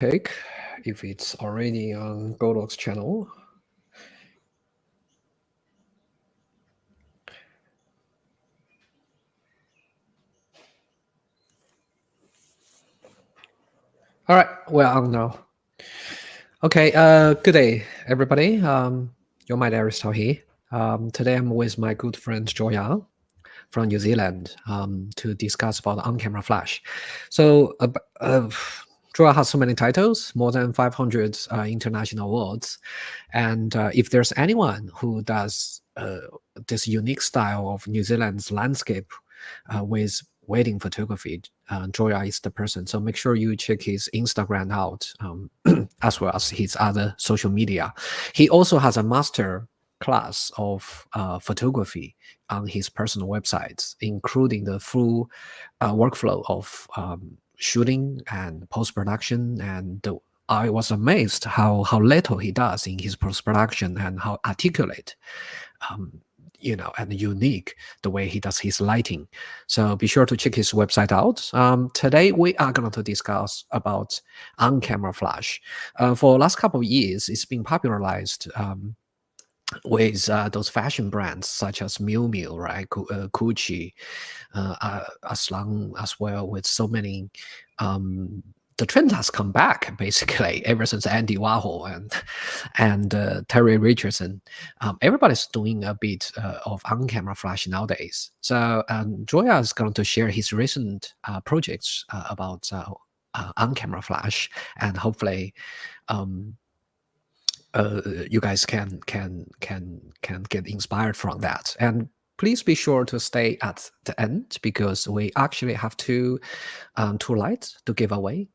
Take if it's already on Goldoc's channel. All right, we're on now. Okay, good day, everybody. You're my Aristotle here. Today I'm with my good friend Zhuo Ya from New Zealand to discuss about on-camera flash. So, Zhuo has so many titles, more than 500 international awards. And if there's anyone who does this unique style of New Zealand's landscape with wedding photography, Joya is the person. So make sure you check his Instagram out, as well as his other social media. He also has a master class of photography on his personal websites, including the full workflow of shooting and post-production. And I was amazed how little he does in his post-production and how articulate um, and unique the way he does his lighting. So be sure to check his website out. Today we are going to discuss about on-camera flash. For the last couple of years, it's been popularized with those fashion brands such as Miu Miu, right, Gucci, Aslan as well, with so many. The trend has come back basically ever since Andy Warhol and Terry Richardson. Everybody's doing a bit of on-camera flash nowadays. So Joya is going to share his recent projects about on-camera flash, and hopefully um, you guys can get inspired from that. And please be sure to stay at the end because we actually have two lights to give away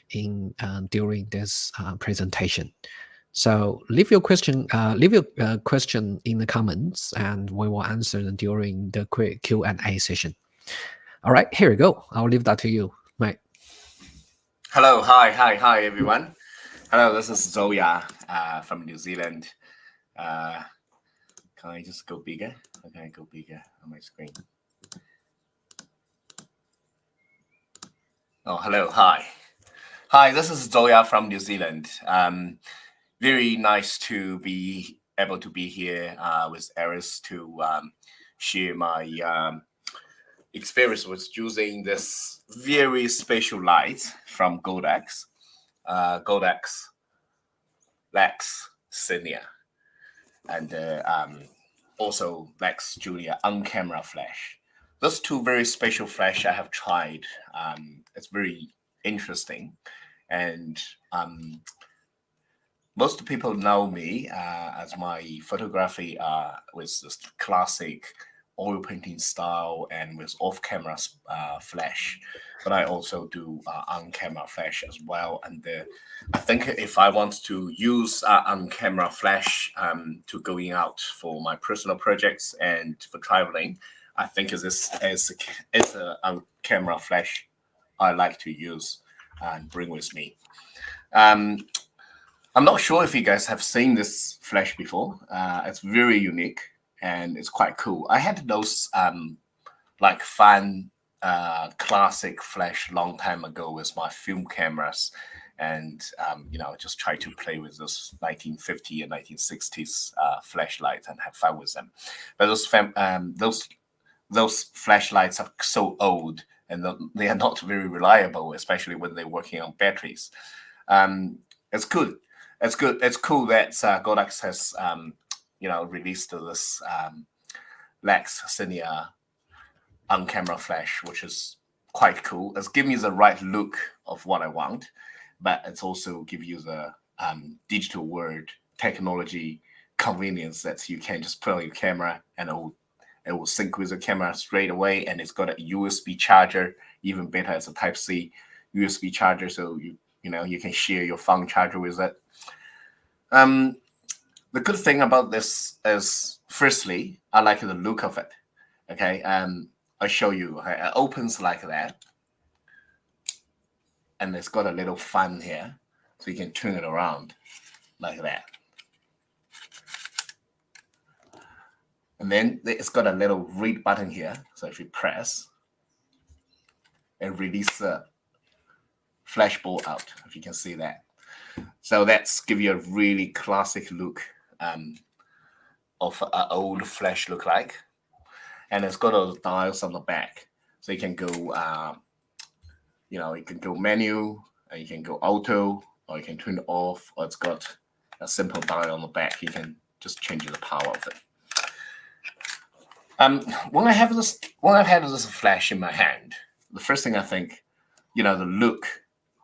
in during this presentation. So leave your question question in the comments, and we will answer them during the quick Q&A session. All right, here we go. I'll leave that to you, Mike. Hello, hi, everyone. Hello, this is Zhuo Ya from New Zealand. Can I just go bigger? Okay, go bigger on my screen. Oh, hello, hi. Hi, this is Zhuo Ya from New Zealand. Very nice to be able to be here with Eris to share my experience with using this very special light from Godox Lex Senior, and also Lex Julia on-camera flash. Those two very special flash I have tried. It's very interesting, and most people know me as my photography with this classic oil painting style and with off-camera flash, but I also do on-camera flash as well. And I think if I want to use on-camera flash to going out for my personal projects and for traveling, I think this is a on-camera flash I like to use and bring with me. I'm not sure if you guys have seen this flash before. It's very unique and it's quite cool. I had those like fun classic flash long time ago with my film cameras, and just try to play with those 1950 and 1960s flashlights and have fun with them. But those flashlights are so old and they are not very reliable, especially when they're working on batteries. It's good. It's good. It's cool that Godox has released this Lex Senior on-camera flash, which is quite cool. It's give me the right look of what I want, but it's also give you the digital world technology convenience that you can just put on your camera and it will sync with the camera straight away, and it's got a USB charger. Even better, it's a Type-C USB charger, so you can share your phone charger with it. The good thing about this is, firstly, I like the look of it. Okay, I'll show you. Okay? It opens like that, and it's got a little fan here, so you can turn it around like that. And then it's got a little read button here, so if you press, it releases the flash ball out, if you can see that. So that's give you a really classic look of an old flash look like. And it's got those dials on the back. So you can go, you can go menu, you can go auto, or you can turn it off, or it's got a simple dial on the back. You can just change the power of it. When I had this flash in my hand, the first thing I think, the look,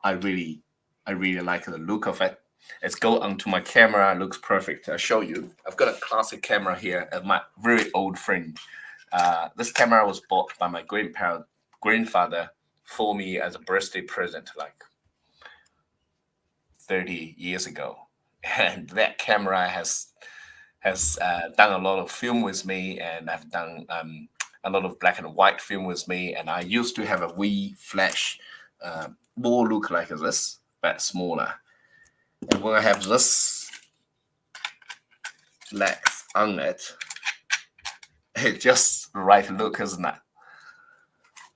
I really like the look of it. Let's go onto my camera. It looks perfect. I'll show you. I've got a classic camera here of my very old friend. This camera was bought by my grandfather for me as a birthday present, like 30 years ago. And that camera has done a lot of film with me, and I've done a lot of black and white film with me. And I used to have a wee flash, more look like this, but smaller. And when I have this legs on it, it's just the right look, isn't it?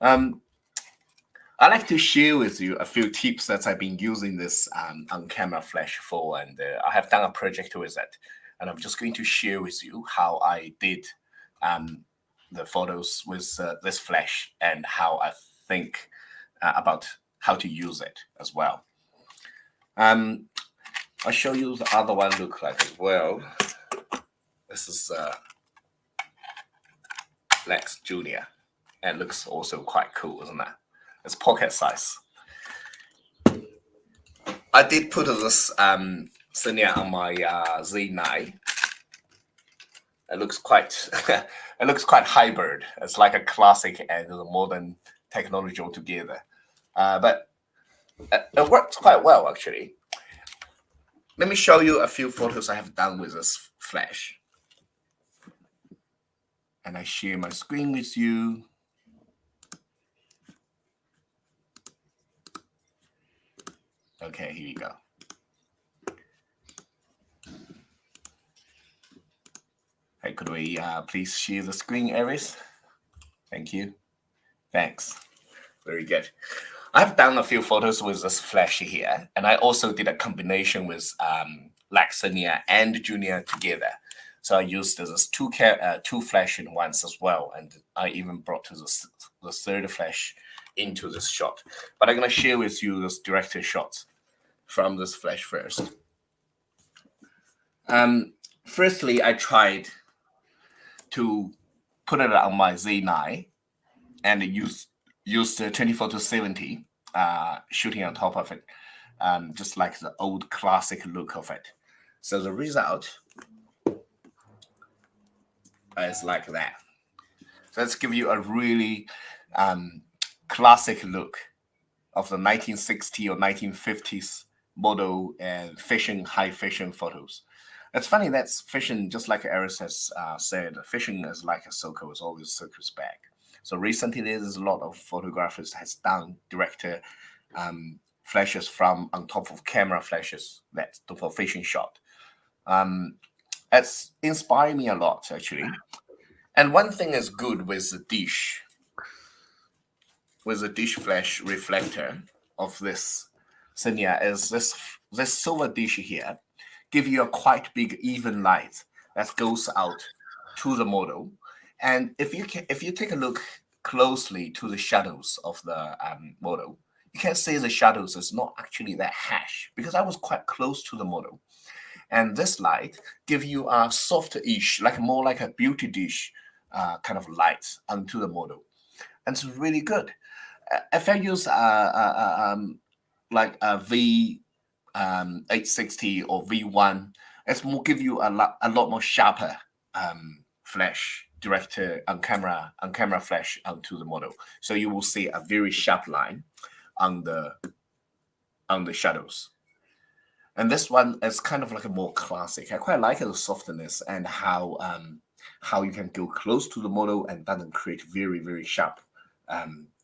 I like to share with you a few tips that I've been using this on-camera flash for, and I have done a project with it. And I'm just going to share with you how I did the photos with this flash and how I think about how to use it as well. I'll show you the other one look like as well. This is Lex Junior, and looks also quite cool, isn't it? It's pocket size. I did put this Cinia on my Z9. It looks quite it looks quite hybrid. It's like a classic and the modern technology altogether. But it works quite well, actually. Let me show you a few photos I have done with this flash. And I share my screen with you. Okay, here you go. Hey, could we please share the screen, Aries? Thank you. Thanks. Very good. I've done a few photos with this flash here, and I also did a combination with Laxania and Junior together. So I used this two flash in once as well, and I even brought the third flash into this shot. But I'm going to share with you this director shot from this flash first. Firstly, I tried to put it on my Z9 and used the 24-70 shooting on top of it, just like the old classic look of it. So the result is like that. So let's give you a really classic look of the 1960s or 1950s model and high fashion photos. It's funny, that's fashion, just like Eris has said, fashion is like a circle, it's always circles back. So recently there's a lot of photographers has done director flashes from on top of camera flashes, that's for fashion shot. It's inspired me a lot, actually. And one thing is good with the dish flash reflector of this Cinia is this silver dish here give you a quite big even light that goes out to the model. And if you take a look closely to the shadows of the model, you can see the shadows is not actually that harsh because I was quite close to the model. And this light give you a softer-ish, more like a beauty dish kind of light onto the model. And it's really good. If I use like a V860 or V1, it's more give you a lot more sharper flash director on camera flash onto the model. So you will see a very sharp line on the shadows. And this one is kind of like a more classic. I quite like the softness and how you can go close to the model and doesn't create very, very sharp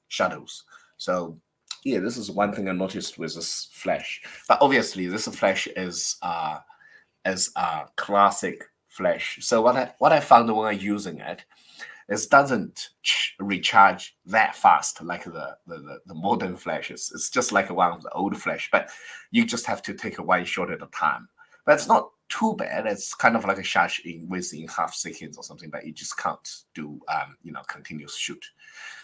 shadows. So yeah, this is one thing I noticed with this flash. But obviously, this flash is a classic flash. So what I found when I'm using it, it doesn't recharge that fast like the modern flashes. It's just like one of the old flash, but you just have to take one shot at a time. But it's not too bad. It's kind of like a charge within half seconds or something, but you just can't do continuous shoot.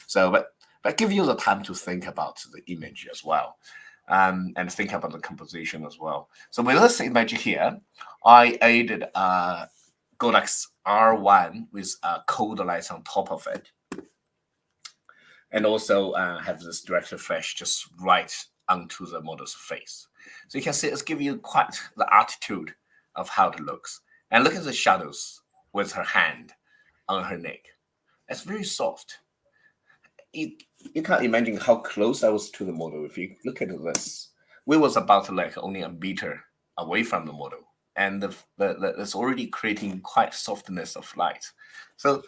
So, but give you the time to think about the image as well, and think about the composition as well. So with this image here, I added Godox R1 with cold lights on top of it, and also have this director flash just right onto the model's face. So you can see it's giving you quite the attitude of how it looks. And look at the shadows with her hand on her neck. It's very soft. You can't imagine how close I was to the model. If you look at this, we was about like only a meter away from the model, and it's already creating quite softness of light. So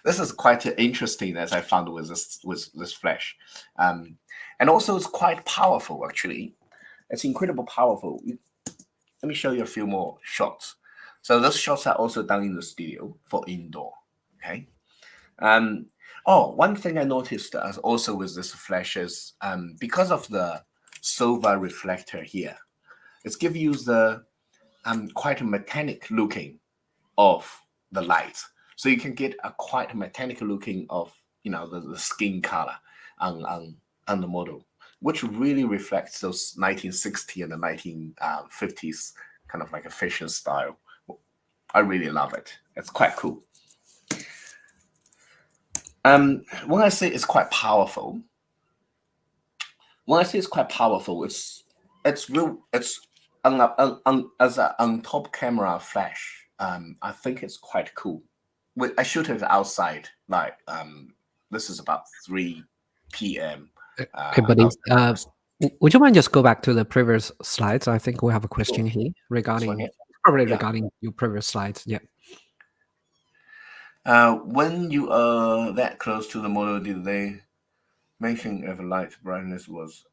this is quite interesting, as I found with this flash, and also it's quite powerful. Actually, it's incredible powerful. Let me show you a few more shots. So those shots are also done in the studio for indoor. Okay. Oh, one thing I noticed also with this flash is because of the silver reflector here, it's give you the quite a metallic looking of the light. So you can get a quite metallic looking of the skin color on the model, which really reflects those 1960s and the 1950s kind of like a fashion style. I really love it. It's quite cool. When I say it's quite powerful, it's real. It's as an on top camera flash. I think it's quite cool. I shoot it outside. Like this is about 3 p.m. Hey, buddy, would you mind just go back to the previous slides? I think we have a question here regarding regarding your previous slides. Yeah. When you are that close to the model, did they mention if light brightness was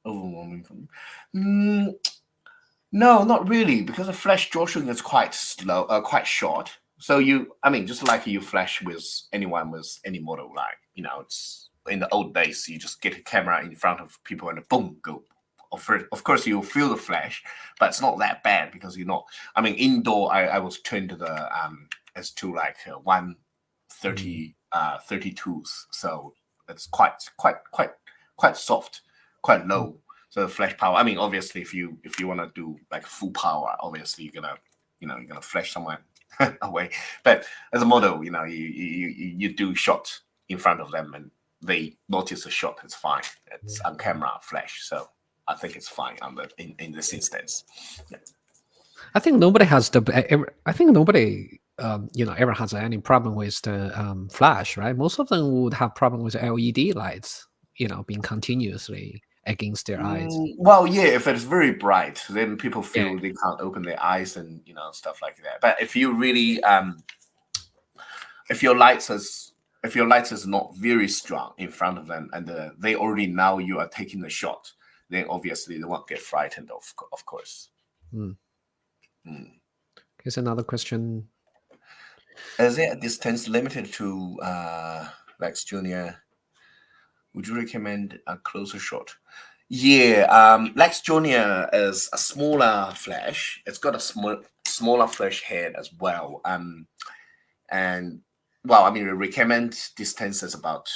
overwhelming? No, not really, because the flash drawing is quite slow, quite short. So just like you flash with anyone with any model, like it's in the old days, you just get a camera in front of people and boom, go. Of course, you feel the flash, but it's not that bad because indoor, I was trained to the as to like 130 32s, so it's quite soft, quite low. So the flash power. Obviously, if you want to do like full power, obviously you're gonna flash someone away. But as a model, you do shot in front of them and they notice a shot. It's fine. It's on camera flash, so I think it's fine in this instance. Yeah. I think nobody has I think nobody ever has any problem with the flash, right? Most of them would have problem with LED lights, being continuously against their eyes. Well, yeah, if it's very bright, then people feel they can't open their eyes and stuff like that. But if you really if your lights is not very strong in front of them and they already know you are taking the shot, then obviously they won't get frightened, of course. Here's another question. Is there a distance limited to Lex Junior? Would you recommend a closer shot? Yeah, Lex Junior is a smaller flash. It's got a smaller flash head as well. And well, we recommend distances about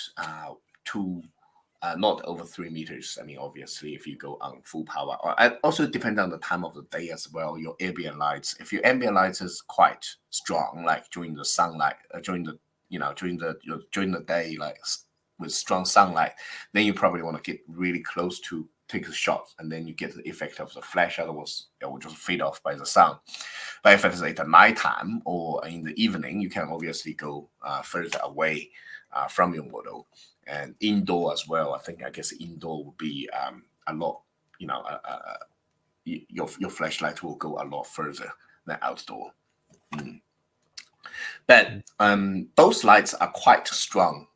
not over 3 meters. Obviously, if you go on full power, or also depend on the time of the day as well. Your ambient lights, if your ambient lights is quite strong, like during the sunlight, during the day, like with strong sunlight, then you probably want to get really close to take a shot, and then you get the effect of the flash. Otherwise, it will just fade off by the sun. But if it is at the nighttime or in the evening, you can obviously go further away from your model. And indoor as well. I guess indoor would be a lot. Your flashlight will go a lot further than outdoor. But those lights are quite strong.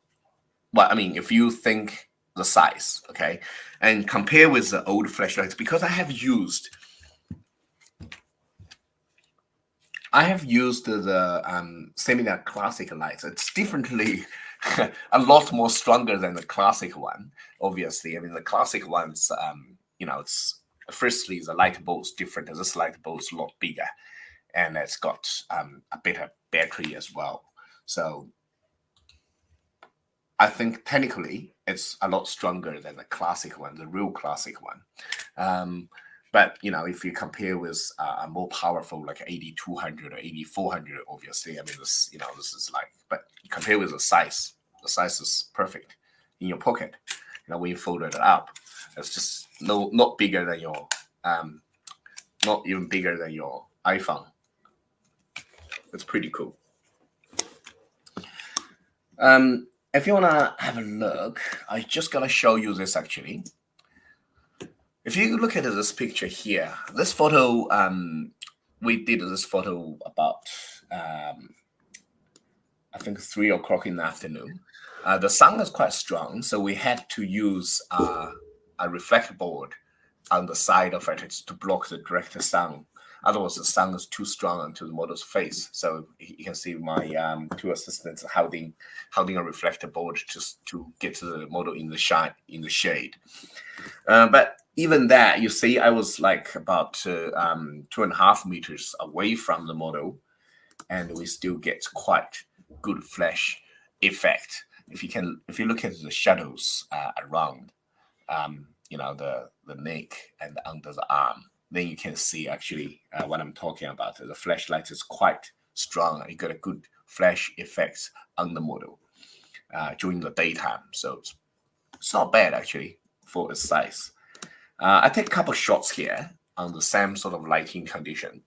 Well, if you think the size, okay, and compare with the old flashlights, because I have used I have used the seminar classic lights. It's differently a lot more stronger than the classic one. Obviously, I mean the classic ones, it's firstly the light bulb is different. This light bulb is a lot bigger, and it's got a better battery as well. So I think technically it's a lot stronger than the classic one, the real classic one. But if you compare with a more powerful like 8200 or 8400, obviously, I mean this is like, but compare with the size is perfect in your pocket. When you fold it up, it's just not bigger than your not even bigger than your iPhone. It's pretty cool. If you wanna have a look, I just gonna show you this actually. If you look at this picture here, this photo, we did this photo about, I think 3 o'clock in the afternoon. The sun is quite strong, so we had to use a reflector board on the side of it to block the direct sun. Otherwise, the sun is too strong onto the model's face. So you can see my 2 assistants holding a reflector board just to get to the model in the shade. But even that, you see, I was like about 2.5 meters away from the model, and we still get quite good flash effect. If you look at the shadows around, the neck and under the arm, then you can see actually what I'm talking about. The flashlight is quite strong. You got a good flash effects on the model during the daytime. So it's not bad actually for its size. I take a couple shots here on the same sort of lighting condition.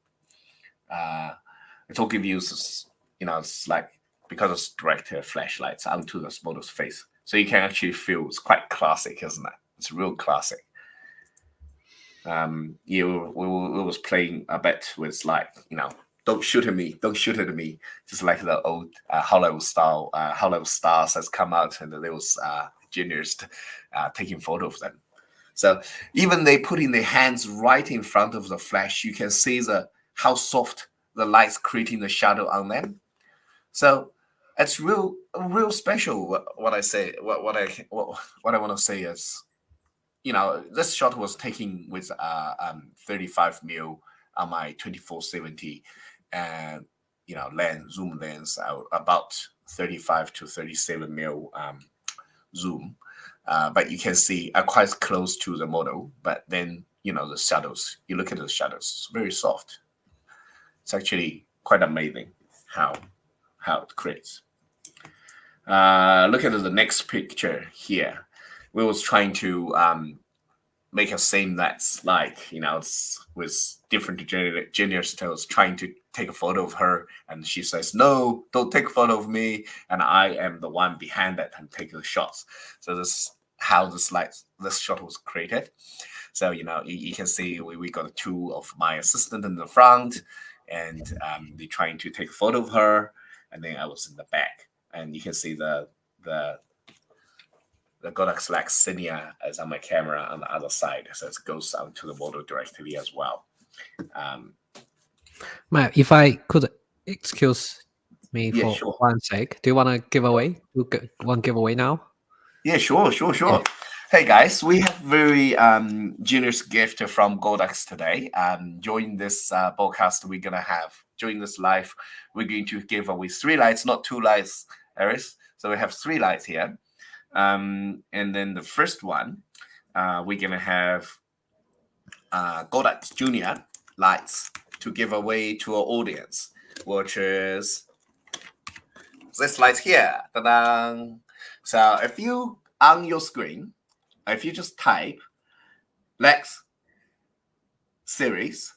It will give you this, it's like, because it's direct flashlights onto the model's face. So you can actually feel it's quite classic, isn't it? It's real classic. We was playing a bit with like, don't shoot at me, just like the old Hollywood stars has come out, and there was juniors taking photo of them. So even they putting their hands right in front of the flash, you can see how soft the light's creating the shadow on them. So it's real special. What I want to say is, this shot was taken with 35 mil on my 2470, and zoom lens, about 35 to 37 mil zoom. But you can see quite close to the model. But then the shadows. You look at the shadows; it's very soft. It's actually quite amazing how it creates. Look at the next picture here. We was trying to make a scene that's like, it's with different gender styles, trying to take a photo of her, and she says, "No, don't take a photo of me," and I am the one behind it and taking the shots. So this is how this shot was created. So you can see we got 2 of my assistant in the front, and they trying to take a photo of her, and then I was in the back, and you can see the Godox Lex Senior is on my camera on the other side, so it goes out to the model directly as well. Matt, if I could excuse me Yeah, for sure. one sec, do you want to give away one giveaway now? Yeah, sure. Yeah. Hey guys, we have very generous gift from Godox today. During this broadcast, during this live, we're going to give away 3 lights, not 2 lights, Aris. So we have 3 lights here. And then the first one, we're gonna have Godox Junior lights to give away to our audience, which is this light here. Ta-da! So if you on your screen, if you just type Lex series,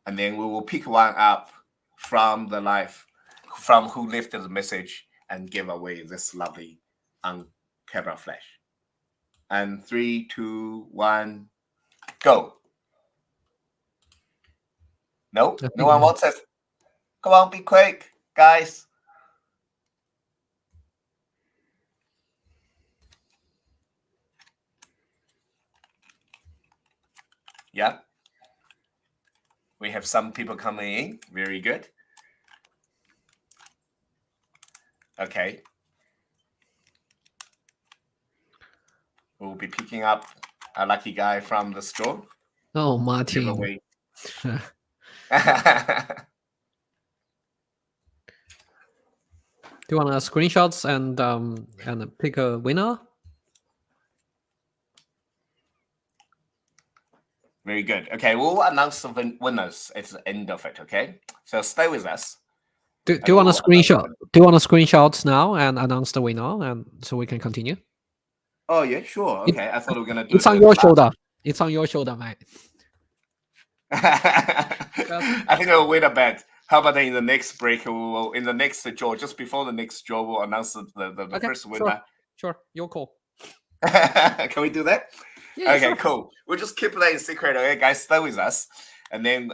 and then we will pick one up from the live, from who lifted the message, and give away this lovely on-camera flash. And 3, 2, 1, go. No one wants it. Come on, be quick, guys. Yeah. We have some people coming in. Very good. Okay. We'll be picking up a lucky guy from the store. Oh, Martin. Giveaway. Do you want screenshots and pick a winner? Very good. Okay, we'll announce the winners at the end of it. Okay, so stay with us. Do you want a screenshot? Do you want a screenshot now and announce the winner, and so we can continue? Oh yeah, sure. Okay, I thought we were gonna do. It's on your shoulder. It's on your shoulder, mate. I think I'll wait a bit. How about in the next break? We'll, in the next draw, just before the next draw, we'll announce the first winner. Sure, your call. Can we do that? Yeah, okay, sure. cool. We'll just keep that in secret, okay, guys? Stay with us, and then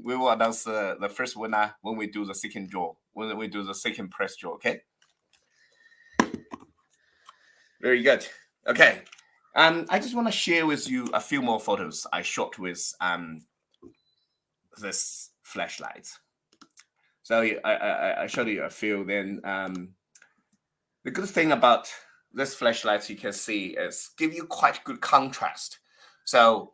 we will announce the first winner when we do the second draw. When we do the second press draw, okay? Very good. Okay, I just want to share with you a few more photos I shot with this flashlight. So I showed you a few. Then the good thing about this flashlight, you can see, is give you quite good contrast. So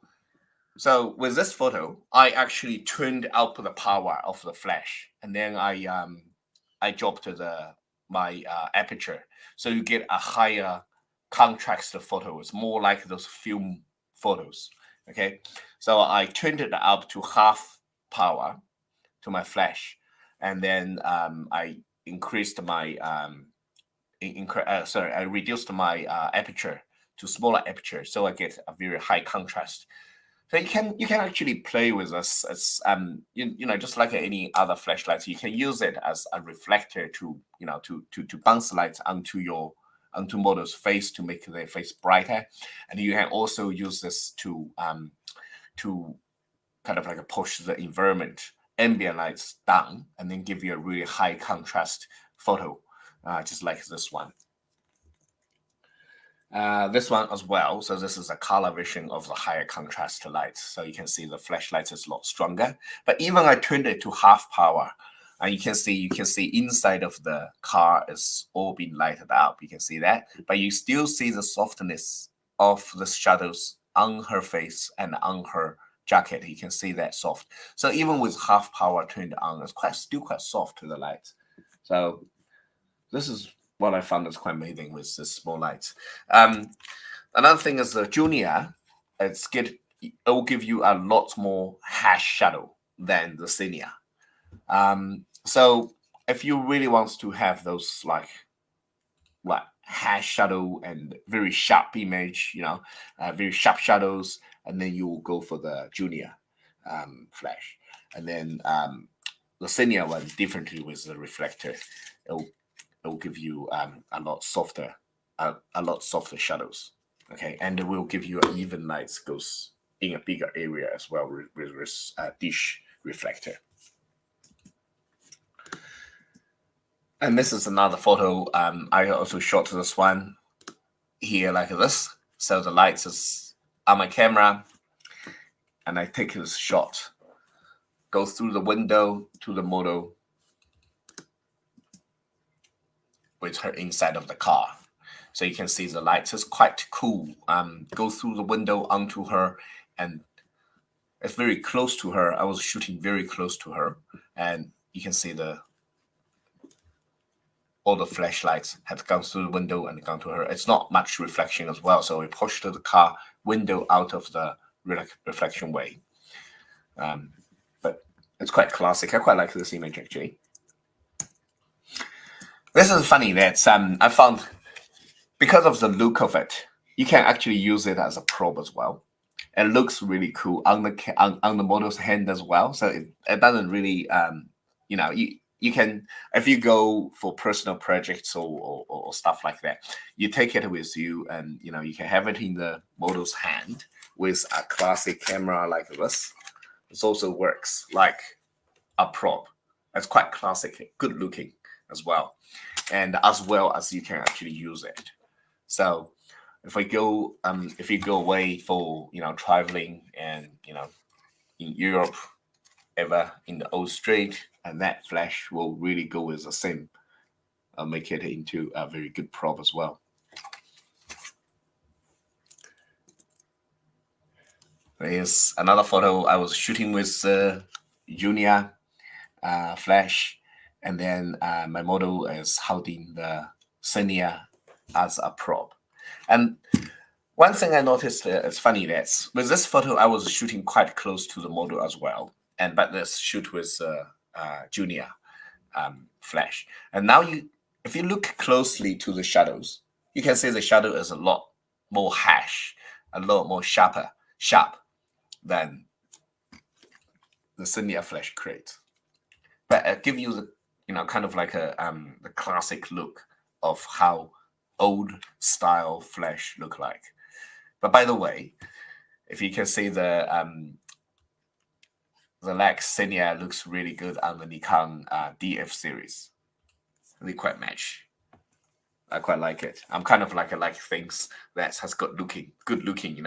with this photo, I actually turned up the power of the flash, and then I dropped my aperture, so you get a higher contrast photo. It's more like those film photos. Okay, so I turned it up to half power to my flash, and then I increased my I reduced my aperture to smaller aperture, so I get a very high contrast. So you can actually play with this as you know, just like any other flashlight. You can use it as a reflector to to bounce light onto model's face to make their face brighter, and you can also use this to kind of like push the environment ambient lights down and then give you a really high contrast photo, just like this one. This one as well. So this is a color vision of the higher contrast lights. So you can see the flashlight is a lot stronger. But even I turned it to half power, and you can see inside of the car is all being lighted up. You can see that, but you still see the softness of the shadows on her face and on her jacket. You can see that soft. So even with half power turned on, it's still quite soft to the light. So this is what I found is quite amazing with this small lights. Another thing is the Junior. It will give you a lot more hash shadow than the Senior. So if you really want to have those like hash shadow and very sharp image, very sharp shadows, and then you will go for the Junior flash, and then the Senior one differently with the reflector. It will give you a lot softer shadows. Okay, and it will give you an even light goes in a bigger area as well with this dish reflector. And this is another photo. I also shot this one here like this. So the lights is on my camera, and I take this shot, go through the window to the model with her inside of the car. So you can see the lights is quite cool. Go through the window onto her, and it's very close to her. I was shooting very close to her, and you can see all the flashlights had gone through the window and gone to her. It's not much reflection as well, so we pushed the car window out of the reflection way. But it's quite classic. I quite like this image actually. This is funny that I found, because of the look of it, you can actually use it as a probe as well. It looks really cool on the model's hand as well. So it doesn't really you can, if you go for personal projects or stuff like that, you take it with you, and you can have it in the model's hand with a classic camera like this. It also works like a probe. It's quite classic, good looking as well, and as well as you can actually use it. So if you go away for traveling and in Europe, ever in the old straight, and that flash will really go with the same. Make it into a very good prop as well. Here's another photo I was shooting with Zhuo Ya flash, and then my model is holding the Xenia as a prop. And one thing I noticed is funny that with this photo I was shooting quite close to the model as well, and but let's shoot with Zhuo Ya flash. And now if you look closely to the shadows, you can see the shadow is a lot more harsh, a lot more sharp than the Xenia flash crate. But it gives you the kind of like a the classic look of how old style flash look like. But by the way, if you can see the Lex Xenia looks really good on the Nikon DF series. They quite match. I quite like it. I'm kind of like I like things that has got good looking.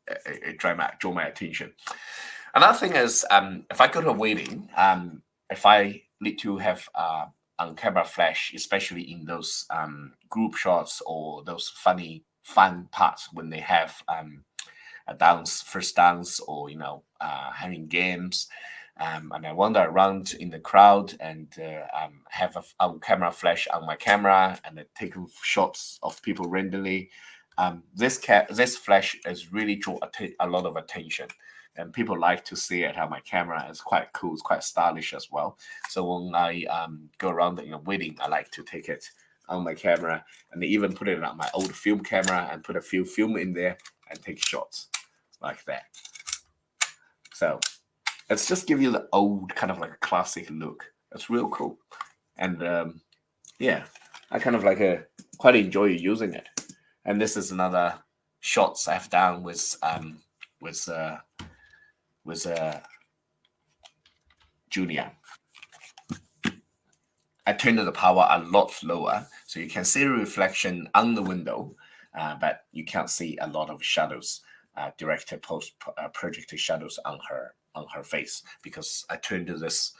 It draw my attention. Another thing is, if I go to a wedding, if I need to have on camera flash, especially in those group shots or those fun parts when they have a first dance, or having games, and I wander around in the crowd and have a camera flash on my camera and take shots of people randomly. This flash is really draw a lot of attention, and people like to see it on my camera. It's quite cool. It's quite stylish as well. So when I go around in a wedding, I like to take it on my camera, and even put it on my old film camera and put a few film in there and take shots like that. So it's just give you the old kind of like a classic look. It's real cool. And yeah, I kind of like quite enjoy using it. And this is another shots I've done with Junior. I turned the power a lot lower, so you can see the reflection on the window, but you can't see a lot of shadows, directed projected shadows on her face, because I turned this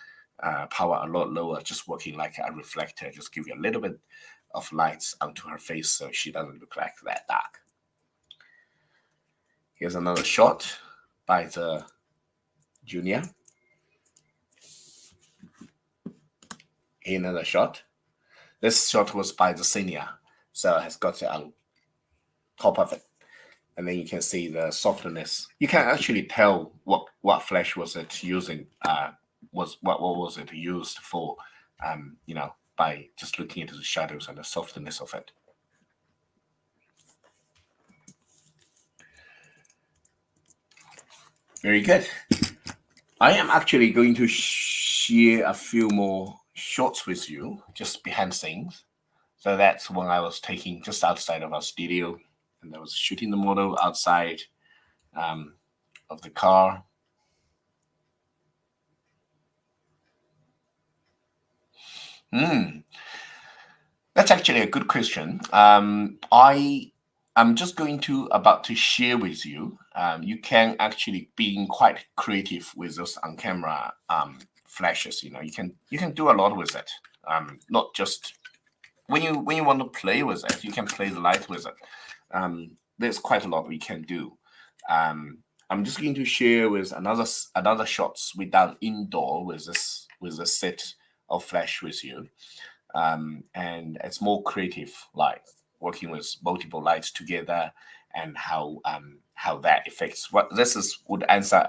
power a lot lower, just working like a reflector, just give you a little bit of lights onto her face so she doesn't look like that dark. Here's another shot by the Junior. Here another shot. This shot was by the Xenia, so it has got it on top of it. And then you can see the softness. You can actually tell what flash was it using, what was it used for, by just looking into the shadows and the softness of it. Very good. I am actually going to share a few more shots with you, just behind scenes. So that's when I was taking just outside of our studio, and I was shooting the model outside of the car. That's actually a good question. I'm just about to share with you. You can actually be quite creative with those on camera flashes. You can do a lot with it. Not just when you want to play with it, you can play the light with it. There's quite a lot we can do. I'm just going to share with another shots we done indoor with a set of flash with you. And it's more creative, like working with multiple lights together, and how that affects what would answer.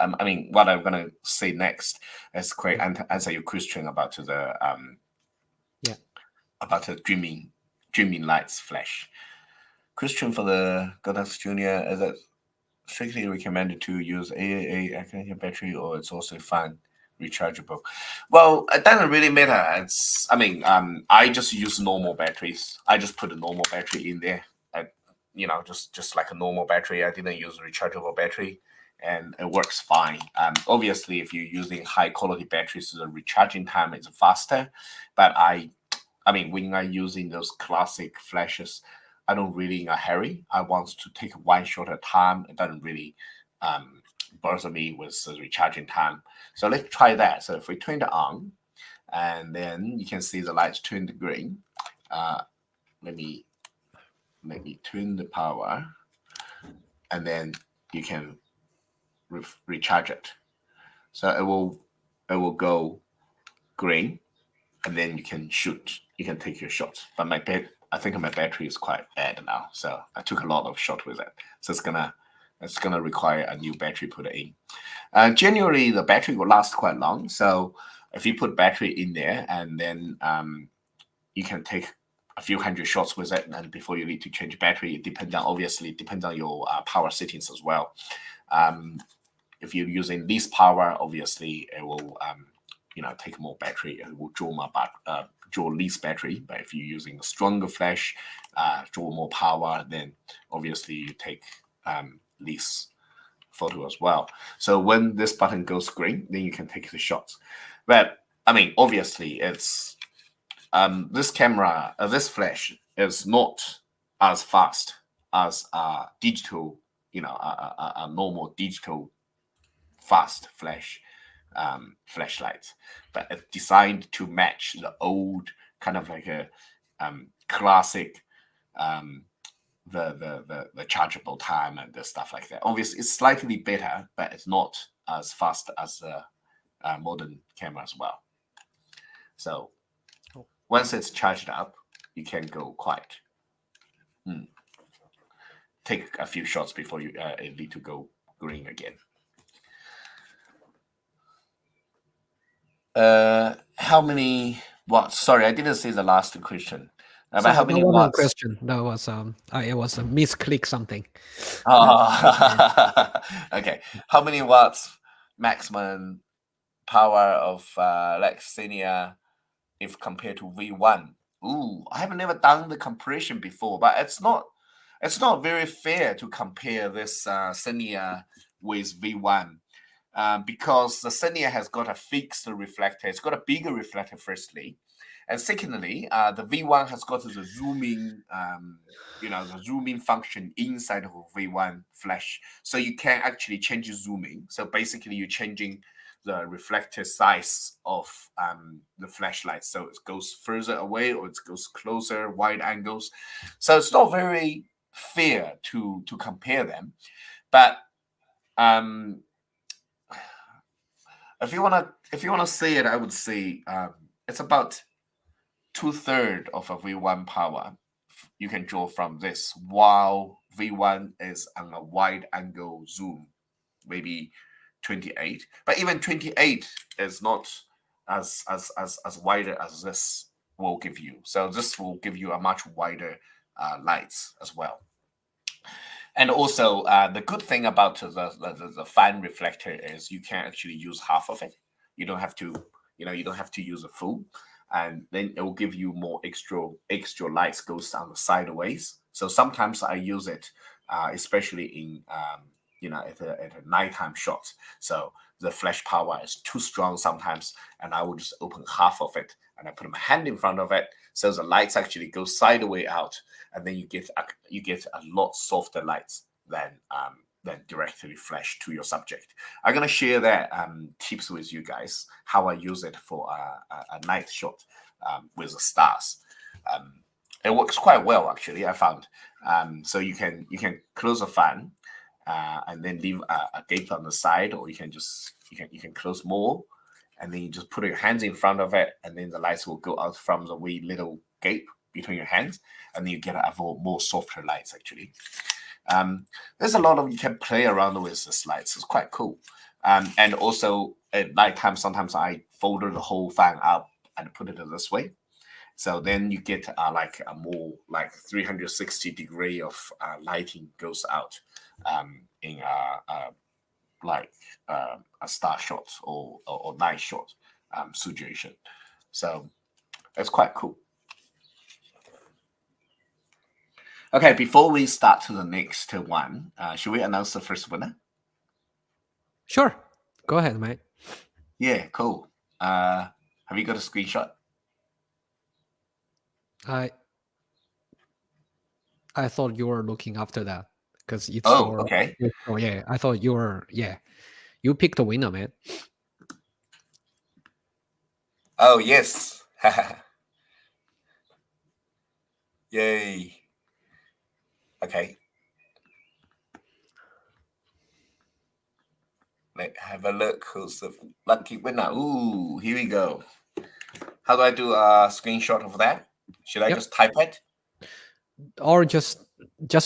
What I'm gonna say next is quite answer your question about about the dreaming lights flash. Question for the Godox Junior: is it strictly recommended to use AAA battery, or it's also fine rechargeable? Well, it doesn't really matter. I just use normal batteries. I just put a normal battery in there. Just like a normal battery. I didn't use a rechargeable battery, and it works fine. Obviously, if you're using high quality batteries, the recharging time is faster. But when I'm using those classic flashes, I don't really in a hurry. I want to take one shot at a time. It doesn't really bothers me with the recharging time. So let's try that. So if we turn it on, and then you can see the lights turned green. Let me turn the power, and then you can recharge it. So it will go green, and then you can shoot. You can take your shots. But I think my battery is quite bad now, so I took a lot of shot with it. So it's gonna require a new battery put in. Generally, the battery will last quite long. So if you put battery in there, and then you can take a few hundred shots with it, and before you need to change battery, it depends on your power settings as well. If you're using this power, obviously it will take more battery. It will draw less battery. But if you're using a stronger flash, draw more power, then obviously you take less photo as well. So when this button goes green, then you can take the shots. But I mean, obviously, it's this camera, this flash is not as fast as a digital, a normal digital fast flash flashlight, but it's designed to match the old kind of like a classic the chargeable time and the stuff like that. Obviously, it's slightly better, but it's not as fast as the modern camera as well. So once it's charged up, you can go quiet. Take a few shots before you need to go green again. How many watts? Sorry, I didn't see the last question. About how many watts? Question. That was it was a misclick something. Oh, okay. How many watts maximum power of Xenia if compared to V1? Ooh, I have never done the comparison before, but it's not very fair to compare this Xenia with V1. Because the Xenia has got a fixed reflector. It's got a bigger reflector, firstly. And secondly, the V1 has got the zooming, the zooming function inside of a V1 flash. So you can actually change the zooming. So basically, you're changing the reflector size of the flashlight. So it goes further away or it goes closer, wide angles. So it's not very fair to compare them. But if you wanna say it, I would say it's about 2/3 of a V1 power you can draw from this, while V1 is on a wide angle zoom, maybe 28. But even 28 is not as wider as this will give you. So this will give you a much wider lights as well. And also, the good thing about the fan reflector is you can actually use half of it. You don't have to, you don't have to use a full, and then it will give you more extra lights goes down the sideways. So sometimes I use it, especially in at a nighttime shot. So the flash power is too strong sometimes, and I will just open half of it and I put my hand in front of it, so the lights actually go sideways out, and then you get a lot softer lights than directly flash to your subject. I'm gonna share that tips with you guys, how I use it for a night shot with the stars. It works quite well, actually, I found. So you can close a fan and then leave a gap on the side, or you can close more, and then you just put your hands in front of it, and then the lights will go out from the wee little gap between your hands, and then you get a more softer lights, actually. There's a lot of, you can play around with the lights. It's quite cool. And also at nighttime, sometimes I folded the whole fan up and put it this way. So then you get like a more like 360 degree of lighting goes out in a star shot or night shot situation. So it's quite cool. Okay, before we start to the next one, should we announce the first winner? Sure. Go ahead, mate. Yeah, cool. Have you got a screenshot? I thought you were looking after that because it's okay. Oh yeah, I thought you were You picked the winner, man. Oh yes. Yay. Okay. Let's have a look who's the lucky winner. Ooh, here we go. How do I do a screenshot of that? Should I just type it? Or just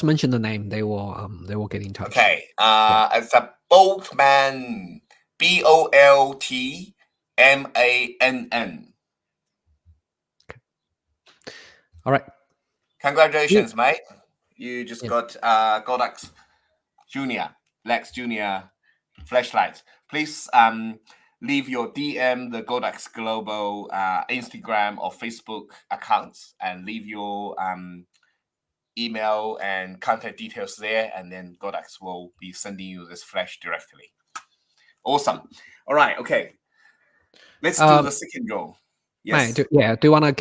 mention the name. They will get in touch. Okay. It's a Boltmann. Boltmann. Okay. All right. Congratulations, mate. You just got Godax Junior, Lex Junior flashlight. Please leave your DM the Godax Global Instagram or Facebook accounts and leave your email and contact details there, and then Godax will be sending you this flash directly. Awesome. All right. Okay. Let's do the second draw. Yes. Do you want to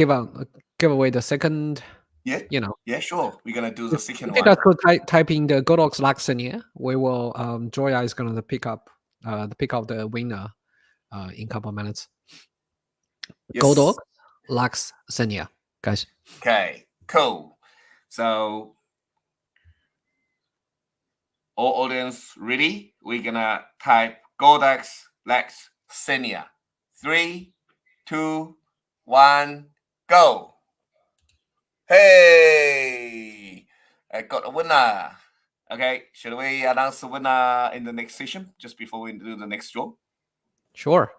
give away the second? Yeah. You know. Yeah, sure. We're gonna do the second If you one. guys could type in the Godox Laxenia, we will. Zhuo Ya is gonna pick up the winner in a couple of minutes. Yes. Godox Laxenia, guys. Okay. Cool. So, all audience ready? We're gonna type Godax Lex Senia. 3, 2, 1, go. Hey, I got a winner. Okay, should we announce the winner in the next session just before we do the next draw? Sure.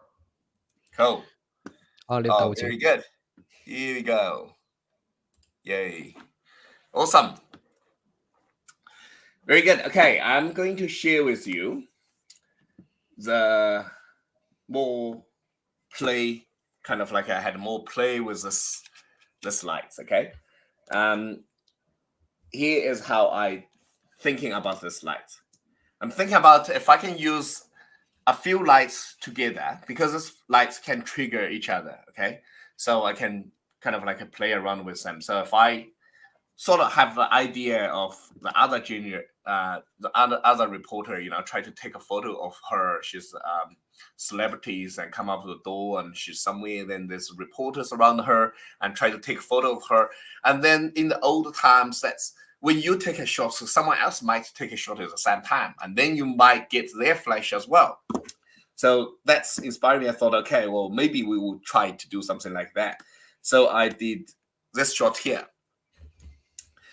Cool. I'll leave that with very you. good. Here we go. Yay. Awesome. Very good. Okay, I'm going to share with you the more play, kind of like I had more play with this lights. Okay. Here is how I thinking about this light. I'm thinking about if I can use a few lights together, because these lights can trigger each other. Okay, so I can kind of like play around with them. So if I sort of have the idea of the other junior, the other reporter, try to take a photo of her. She's celebrities and come up to the door and she's somewhere. Then there's reporters around her and try to take a photo of her. And then in the old times, that's when you take a shot, so someone else might take a shot at the same time, and then you might get their flash as well. So that's inspired me. I thought, okay, well, maybe we will try to do something like that. So I did this shot here.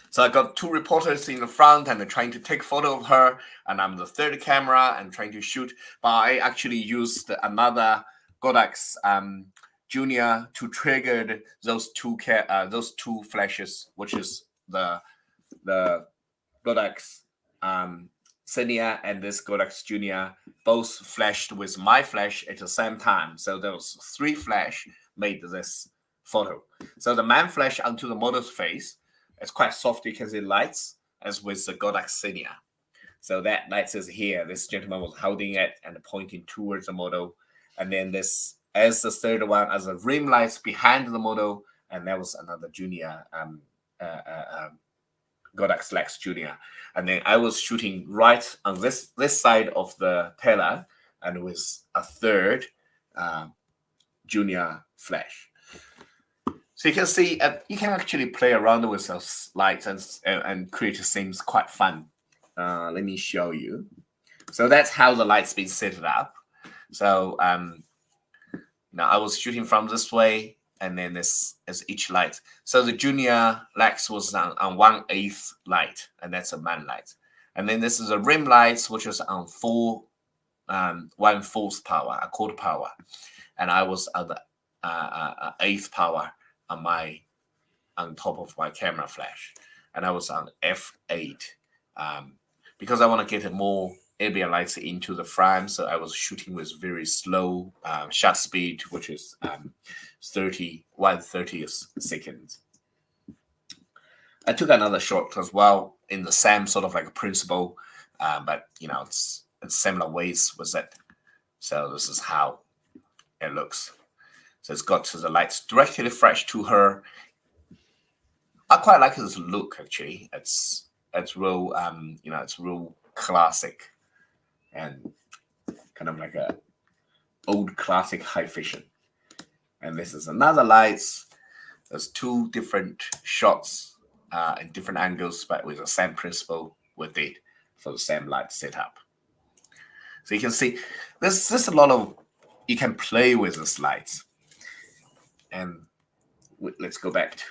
So I got two reporters in the front and they're trying to take photo of her, and I'm the third camera and trying to shoot. But I actually used another Godax Junior to trigger those two flashes, which is the Godax Senia and this Godax Junior, both flashed with my flash at the same time. So those three flash made this photo. So the main flash onto the model's face, it's quite soft. You can see lights as with the Godax Senia. So that light is here. This gentleman was holding it and pointing towards the model. And then this, as the third one, as a rim lights behind the model. And that was another junior Godax Lex Junior. And then I was shooting right on this side of the teller and with a third junior flash. So you can see you can actually play around with those lights and create scenes quite fun. Let me show you. So that's how the light's been set up. So now I was shooting from this way, and then this is each light. So the junior Lex was on 1/8 light, and that's a man light. And then this is a rim light, which is on 1/4 power, a quarter power. And I was at the 1/8 power on top of my camera flash. And I was on f8 because I want to get more ambient lights into the frame. So I was shooting with very slow shutter speed, which is 1/30th seconds. I took another shot as well in the same sort of like principle, but it's similar ways with it. So this is how it looks. So it's got the lights directly flash to her. I quite like this look actually. It's real, it's real classic and kind of like a old classic high vision. And this is another lights. There's two different shots in different angles, but with the same principle we did for the same light setup. So you can see there's a lot of, you can play with this lights. And let's go back to,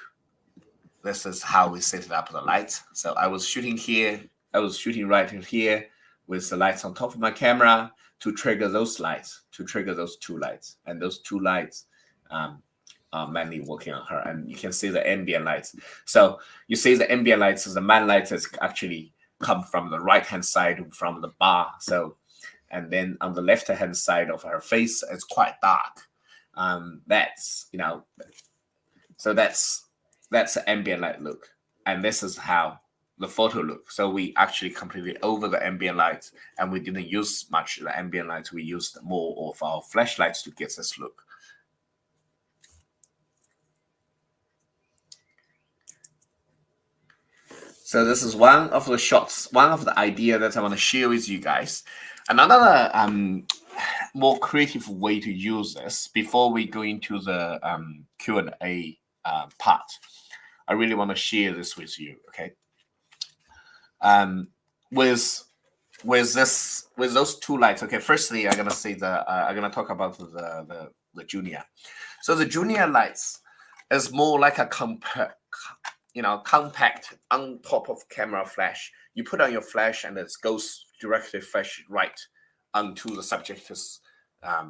this is how we set it up the lights. So I was shooting here, I was shooting right in here with the lights on top of my camera to trigger those lights, to trigger those two lights. And those two lights are mainly working on her. And you can see the ambient lights. So you see the ambient lights, the main lights has actually come from the right-hand side from the bar. So, and then on the left-hand side of her face, it's quite dark. That's, you know, so that's the ambient light look. And this is how the photo look. So we actually completely over the ambient lights, and we didn't use much of the ambient lights. We used more of our flashlights to get this look. So this is one of the shots, one of the idea that I want to share with you guys. Another more creative way to use this before we go into the Q&A part. I really want to share this with you, okay? With those two lights, okay. Firstly, I'm gonna say I'm gonna talk about the Junior. So the Junior lights is more like a compact on top of camera flash. You put on your flash and it goes directly flash right onto the subject's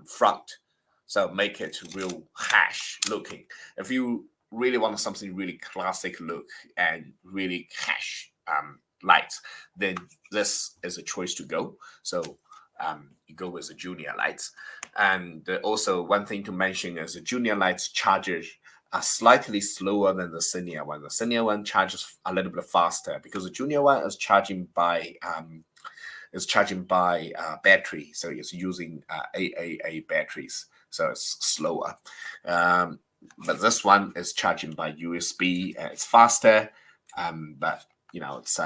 front. So make it real hash looking. If you really want something really classic look and really hash lights, then this is a choice to go. So you go with the Junior lights. And also one thing to mention is the Junior lights charges are slightly slower than the senior one. The senior one charges a little bit faster because the Junior one is charging by battery, so it's using AAA batteries, so it's slower. But this one is charging by USB. It's faster, but you know it's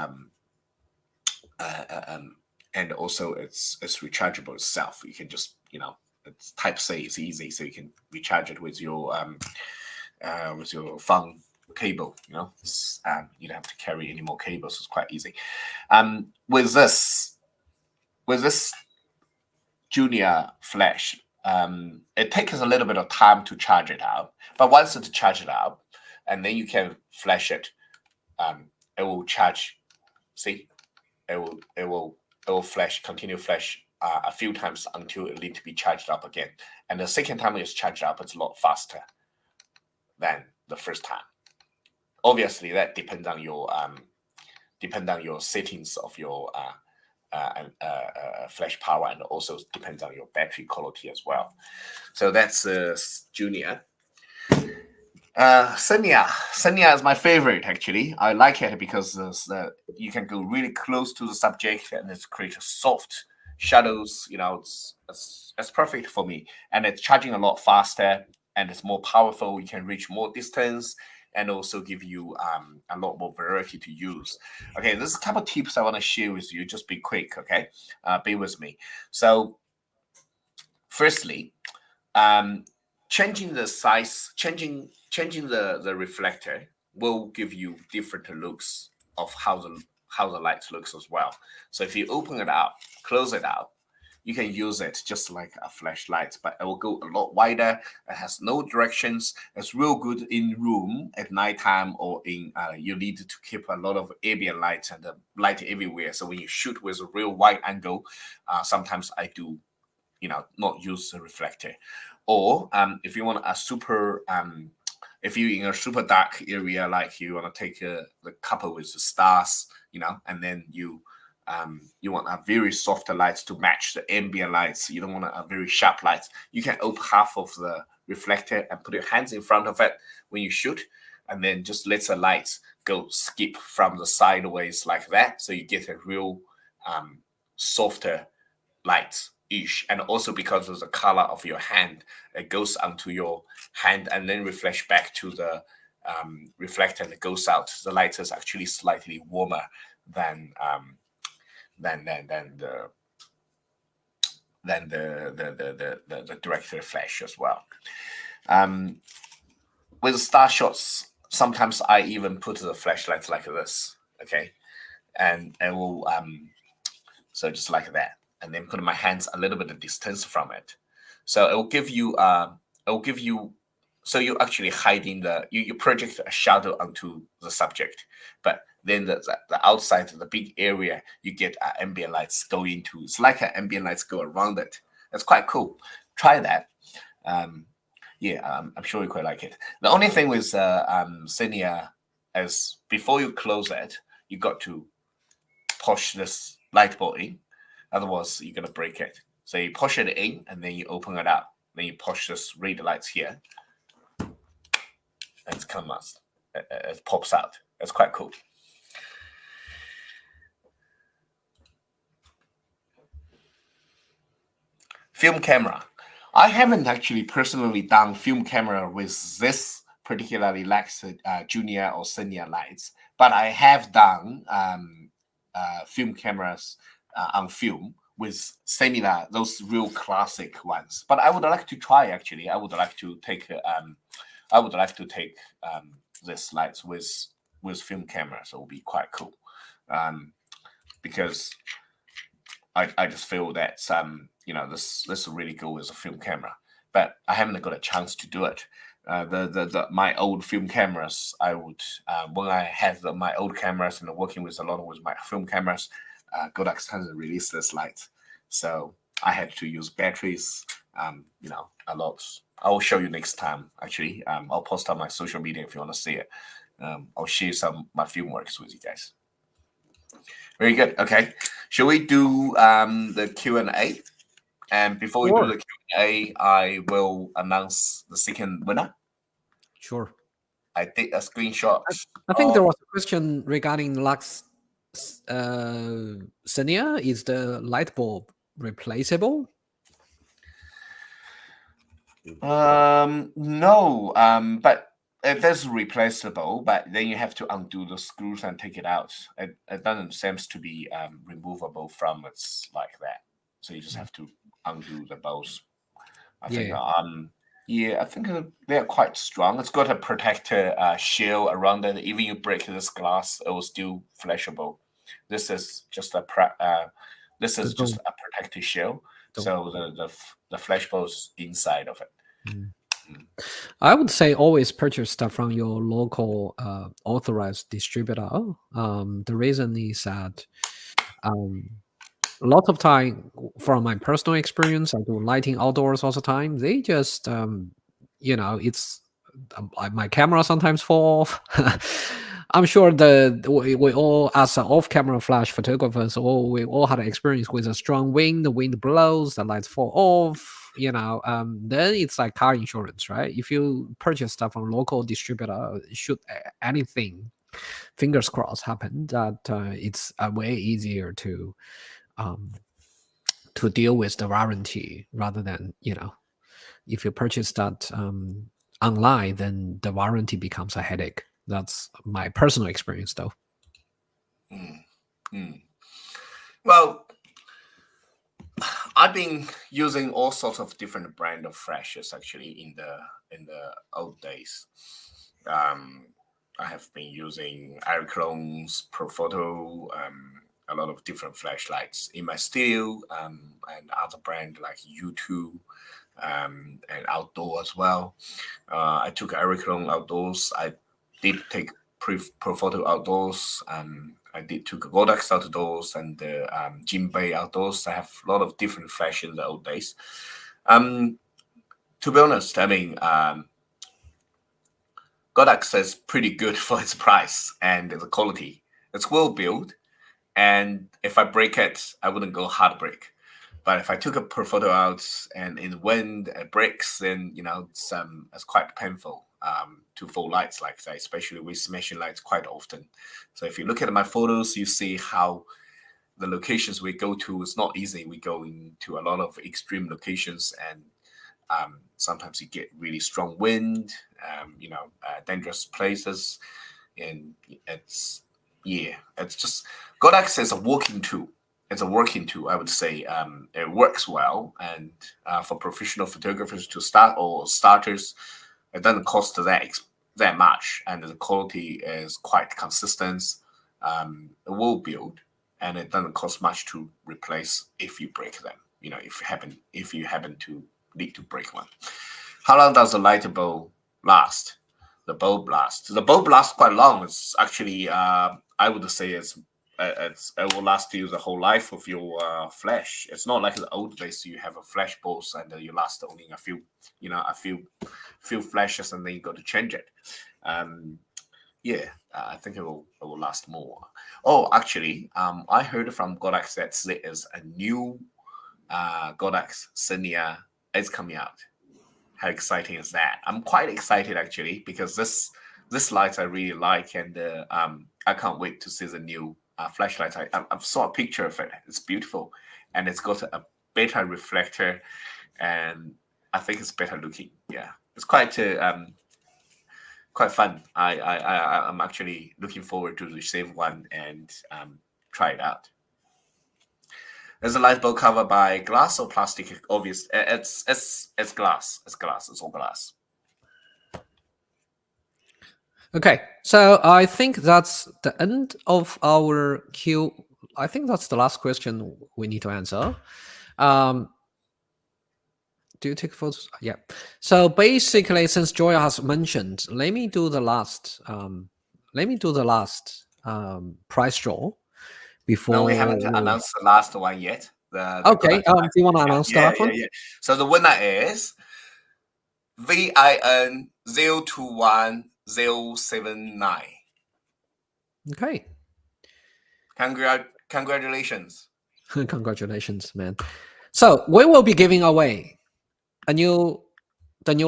and also it's rechargeable itself. You can just, you know, it's Type C. It's easy, so you can recharge it with your phone cable. You know, you don't have to carry any more cables. It's quite easy. With this Junior flash, it takes a little bit of time to charge it out. But once it charge it out, and then you can flash it, it will charge. See, it will flash, continue flash a few times until it needs to be charged up again. And the second time it's charged up, it's a lot faster than the first time. Obviously, that depends on your settings of your flash power, and also depends on your battery quality as well. So that's Junior. Senya is my favorite, actually. I like it because you can go really close to the subject and it's create soft shadows. You know, it's perfect for me, and it's charging a lot faster and it's more powerful. You can reach more distance and also give you a lot more variety to use. Okay, there's a couple of tips I want to share with you. Just be quick, okay? Be with me. So, firstly, changing the size, changing the reflector will give you different looks of how the light looks as well. So if you open it up, close it out, you can use it just like a flashlight, but it will go a lot wider. It has no directions. It's real good in room at nighttime, or in you need to keep a lot of ambient light and light everywhere. So when you shoot with a real wide angle, sometimes I do, you know, not use the reflector. Or if you want a super, if you're in a super dark area, like you want to take the couple with the stars, you know, and then you want a very soft light to match the ambient lights. You don't want a very sharp light. You can open half of the reflector and put your hands in front of it when you shoot, and then just let the lights go skip from the sideways like that. So you get a real softer light. And also because of the color of your hand, it goes onto your hand and then reflects back to the reflector and it goes out. The light is actually slightly warmer than the than the director flash as well. With star shots, sometimes I even put the flashlight like this, okay, and it will so just like that, and then put my hands a little bit of distance from it, so it will give you so you're actually hiding you project a shadow onto the subject, but then the outside, the big area, you get ambient lights go into. It's like ambient lights go around it. It's quite cool. Try that. I'm sure you quite like it. The only thing with Cinia is before you close it, you got to push this light bulb in. Otherwise, you're gonna break it. So you push it in, and then you open it up. Then you push this red lights here, and it comes. It pops out. It's quite cool. Film camera. I haven't actually personally done film camera with this particularly Lex Junior or Senior lights, but I have done film cameras on film with similar, those real classic ones. But I would like to try actually. I would like to take this lights with film cameras. So it will be quite cool, because I just feel that this is really cool as a film camera, but I haven't got a chance to do it. My old film cameras, I would when I had my old cameras and working with a lot with my film cameras, Godox hasn't released this light, so I had to use batteries. A lot. I'll show you next time. Actually, I'll post on my social media if you want to see it. I'll share some my film works with you guys. Very good. Okay, shall we do the Q&A? And before we do the Q&A, I will announce the second winner. Sure. I did a screenshot. I think there was a question regarding Lux Senia. Is the light bulb replaceable? No, but it is replaceable, but then you have to undo the screws and take it out. It doesn't seem to be removable from it's like that. So you just have to undo the bolts. I think I think they're quite strong. It's got a protector shell around it. Even you break this glass, it will still flashable. This is just a protective shell. So the flash bolts inside of it. I would say always purchase stuff from your local authorized distributor. The reason is that a lot of time, from my personal experience, I do lighting outdoors all the time. They just, it's my camera sometimes fall off. I'm sure we all, as off-camera flash photographers, we all had experience with a strong wind. The wind blows, the lights fall off. Then it's like car insurance, right? If you purchase stuff from local distributor, should anything, fingers crossed, happen, that it's way easier to deal with the warranty rather than if you purchase that online, then the warranty becomes a headache. That's my personal experience, though. Well, I've been using all sorts of different brand of flashes actually in the old days. I have been using Aeroclone's Profoto, a lot of different flashlights in my studio, and other brand like U2, and outdoor as well. I took Aeroclone outdoors. I did take Profoto outdoors. I did took Godox outdoors and the Jinbei outdoors. I have a lot of different flash in the old days. To be honest, I mean, Godox is pretty good for its price and the quality. It's well built, and if I break it, I wouldn't go hard break. But if I took a Profoto out and in the wind it breaks, then it's quite painful to fall lights like that, especially with smashing lights quite often. So if you look at my photos, you see how the locations we go to is not easy. We go into a lot of extreme locations, and sometimes you get really strong wind, dangerous places, and it's just Godox is a walking tool. it's a working tool. I would say it works well, and for professional photographers to start or starters, it doesn't cost that much, and the quality is quite consistent. It will build, and it doesn't cost much to replace if you break them. If you happen to need to break one. How long does the lighter bulb last? The bulb lasts. The bulb lasts quite long. It's actually, I would say, it will last you the whole life of your flash. It's not like the old days. You have a flash bulb and you last only a few flashes, and then you got to change it. Yeah, I think it will last more. Oh, actually, I heard from Godox that there is a new Godox Senior is coming out. How exciting is that? I'm quite excited actually, because this light I really like, and I can't wait to see the new flashlight. I saw a picture of it. It's beautiful, and it's got a better reflector, and I think it's better looking. Yeah, it's quite fun. I'm actually looking forward to receive one and try it out. Is the light bulb covered by glass or plastic? Obvious. It's glass. It's glass. It's all glass. Okay, so I think that's the end of our queue. I think that's the last question we need to answer. Do you take photos? Yeah. So basically, since Joya has mentioned, let me do the last. Price draw before. No, we haven't announced the last one yet. Okay. Do you want to announce the last one? Yeah. So the winner is VIN 021079. Okay. Congratulations. Congratulations, man. So we will be giving away the new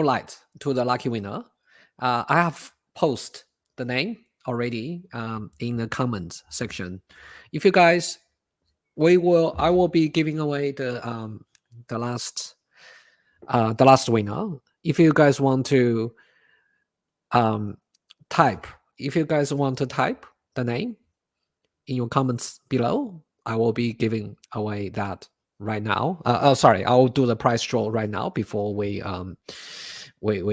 light to the lucky winner. I have posted the name already in the comments section. If you guys, I will be giving away the last winner. If you guys want to type the name in your comments below, I will be giving away that right now. Sorry, I will do the price draw right now before we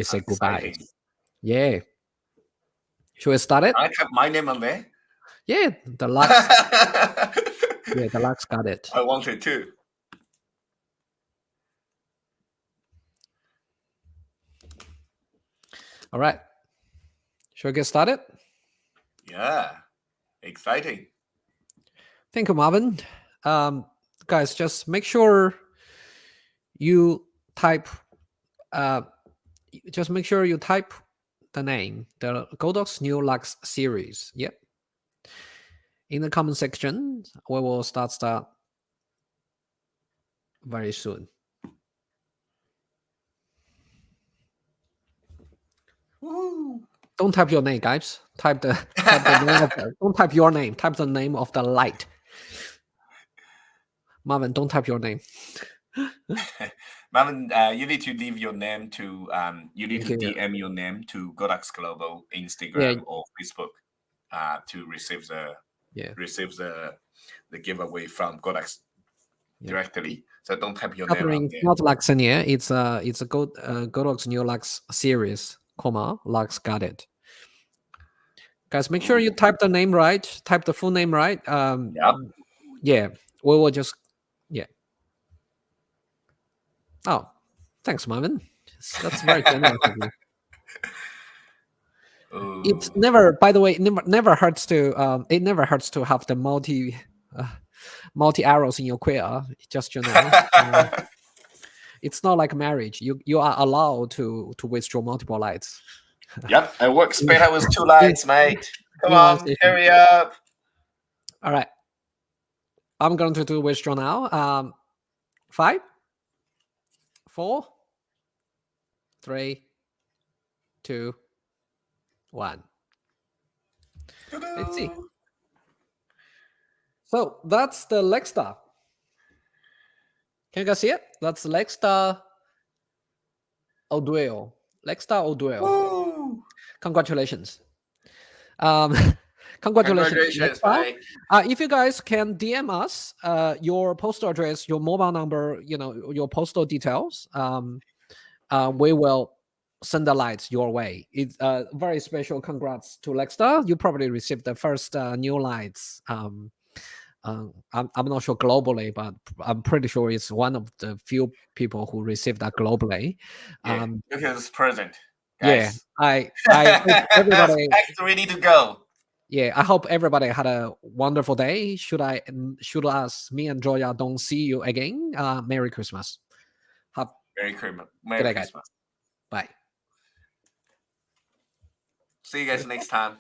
say goodbye. Yeah. Should we start it? I have my name on there. Yeah, the Lux. Yeah, the Lux got it. I wanted to. All right. Should we get started? Yeah. Exciting. Thank you, Marvin. Guys, just make sure you type. Just make sure you type the name, the Godox New Lux series. Yep. In the comment section, we will start very soon. Woo. Don't type your name, guys. Type the name of don't type your name. Type the name of the light. Marvin, don't type your name. Marvin, you need to leave your name to DM your name to Godox Global Instagram or Facebook to receive the giveaway from Godox directly. So don't type your name. It's not Lux Senior. It's a Godox New Lux series, Lux got it. Guys, make sure you type the name right. Type the full name right. Yeah, we will just Oh, thanks, Marvin. That's very generous of you. It never, by the way, never hurts to it never hurts to have the multi arrows in your queer. Just it's not like marriage. You are allowed to withdraw multiple lights. Yep, it works better with 2 lights, mate. Come on, hurry up. All right, I'm going to do withdraw now. 5, 4, 3, 2, 1. Let's see. So that's the Lexstar. Can you guys see it? That's Lexstar Oduel. Lexstar Oduel. Congratulations. Congratulations, Congratulations, Lexa. mate. If you guys can DM us your postal address, your mobile number, your postal details, we will send the lights your way. It's a very special congrats to Lexter. You probably received the first new lights. I'm not sure globally, but I'm pretty sure it's one of the few people who received that globally. Yeah, look at this present, Yeah, guys. I hope everybody. Bags ready to go. Yeah, I hope everybody had a wonderful day. Should us, me and Joya don't see you again? Merry Christmas. Have Merry good day, guys. Christmas. Bye. See you guys next time.